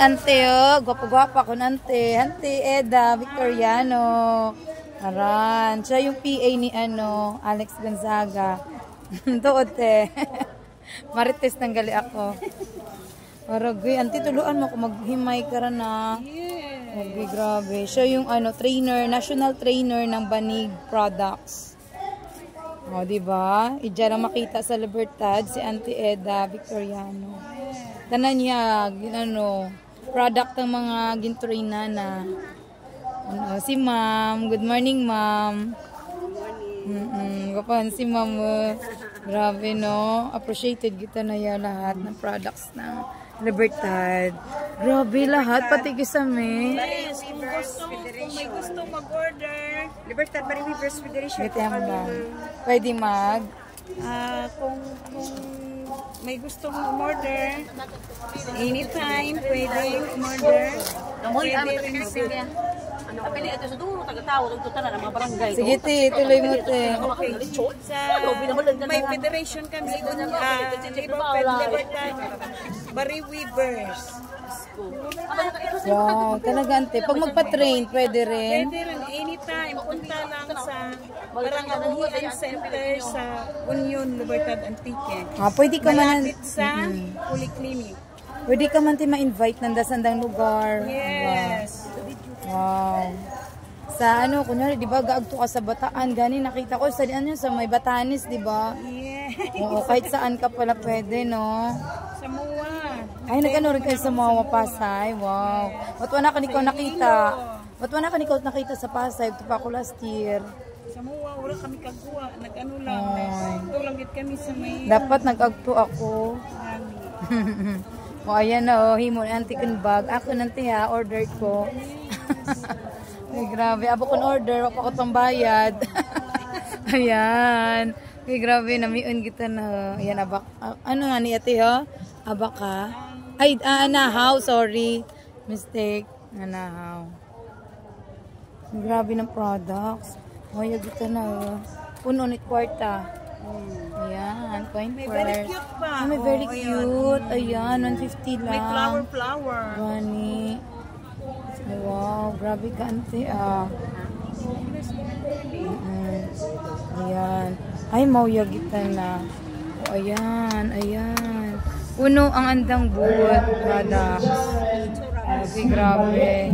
akong ante, oh. Gwapa-gwapa akong ante. Ante Eda Victoriano. Aran. Siya yung PA ni Alex Gonzaga. Doon, te. Marites nang gali ako. Paragoy, ante, tuluan mo kung maghimay ka rin na. Okay, grabe. Siya yung trainer, national trainer ng Banig Products. O, diba? Ija lang makita sa Libertad si Auntie Eda Victoriano. Tanan niya, product ng mga ginturina na. Si ma'am. Good morning, ma'am. Kapan si ma'am. Grabe, no? Appreciated kita na yan lahat ng products ng Libertad. Grabe lahat, pati kisame. Yes, kung may gusto mag-order, Libertad Bari Weavers Federation. Pwede mag? Kung may gustong umorder, anytime, pwede umorder. Pwede rin sa... Apili ito sa duro, taga-tawag, tagtutan ng mga barangay. Sige, te, tuloy mo, te. May federation kami, Libertad Bari Weavers. Wow, talaga, ante. Pag magpa-train, pwede rin? Pwede rin, anytime. Punta lang sa Barangay Center sa Union Libertad Antique. Pwede ka man... Malapit sa Polyclinic. Pwede ka man ma-invite ng dasandang lugar. Yes. Wow. Sa kunyari, di ba, gaagto ka sa Bataan. Gani, nakita ko sa may Batanes, di ba? Yes. Oo, kahit saan ka pala pwede, no? Sa MUA. Ay, nag-ano rin kayo sa mga Pasay. Wow. Ba't wala ka nikaw nakita? Ba't wala ka nikaw nakita sa Pasay? Ito pa ako last year. Sa MUA, wala kami kagwa. Nag-ano lang. Tulangit kami sa may... Dapat nag-agto ako. O, ayan na, himo na antikon bag. Ako nanti ha, order ko. Ay, grabe. Abo kon order, wapa ko tong bayad. Ayan. Ay, grabe, namiun kita na. Ayan, abak. Ano nga ni ate, ha? Abaka. Ay, anahaw, sorry. Mistake. Anahaw. Grabe ng products. Ay, kita na. Puno ni kwarta. Ayan, coin purse. Very cute pa. May very cute. Ayan, 150 lang. May flower. Gani. Wow, grabe ka, ante, Ayan. Ay, mauyagitan na. Ayan. Puno ang andang buwan. Products. Grabe.